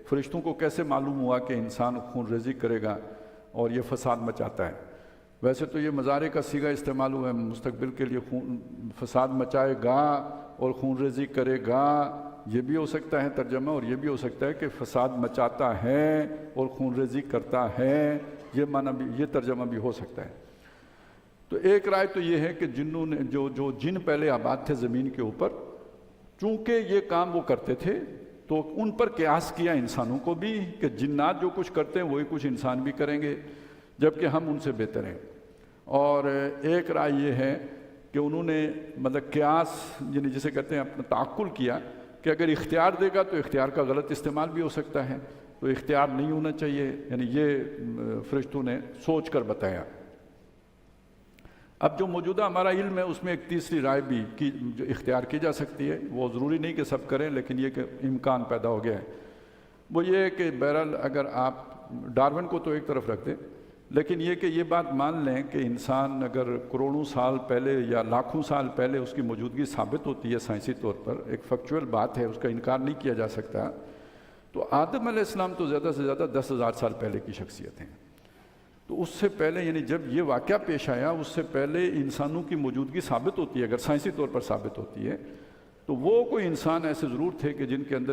فرشتوں کو کیسے معلوم ہوا کہ انسان خون ریزی کرے گا اور یہ فساد مچاتا ہے؟ ویسے تو یہ مضارع کا صیغہ استعمال ہوا ہے مستقبل کے لیے، فساد مچائے گا اور خون ریزی کرے گا، یہ بھی ہو سکتا ہے ترجمہ، اور یہ بھی ہو سکتا ہے کہ فساد مچاتا ہے اور خون ریزی کرتا ہے، یہ معنی بھی، یہ ترجمہ بھی ہو سکتا ہے۔ تو ایک رائے تو یہ ہے کہ جنوں نے جو جن پہلے آباد تھے زمین کے اوپر، چونکہ یہ کام وہ کرتے تھے تو ان پر قیاس کیا انسانوں کو بھی کہ جنات جو کچھ کرتے ہیں وہی کچھ انسان بھی کریں گے، جبکہ ہم ان سے بہتر ہیں۔ اور ایک رائے یہ ہے کہ انہوں نے مطلب قیاس یعنی جسے کہتے ہیں اپنا تعقل کیا کہ اگر اختیار دے گا تو اختیار کا غلط استعمال بھی ہو سکتا ہے، تو اختیار نہیں ہونا چاہیے، یعنی یہ فرشتوں نے سوچ کر بتایا۔ اب جو موجودہ ہمارا علم ہے اس میں ایک تیسری رائے بھی کی جو اختیار کی جا سکتی ہے، وہ ضروری نہیں کہ سب کریں، لیکن یہ کہ امکان پیدا ہو گیا ہے، وہ یہ ہے کہ بہرحال اگر آپ ڈارون کو تو ایک طرف رکھ دیں، لیکن یہ کہ یہ بات مان لیں کہ انسان اگر کروڑوں سال پہلے یا لاکھوں سال پہلے اس کی موجودگی ثابت ہوتی ہے سائنسی طور پر، ایک فیکچوئل بات ہے، اس کا انکار نہیں کیا جا سکتا، تو آدم علیہ السلام تو زیادہ سے زیادہ 10,000 سال پہلے کی شخصیت ہیں۔ تو اس سے پہلے یعنی جب یہ واقعہ پیش آیا اس سے پہلے انسانوں کی موجودگی ثابت ہوتی ہے، اگر سائنسی طور پر ثابت ہوتی ہے، تو وہ کوئی انسان ایسے ضرور تھے کہ جن کے اندر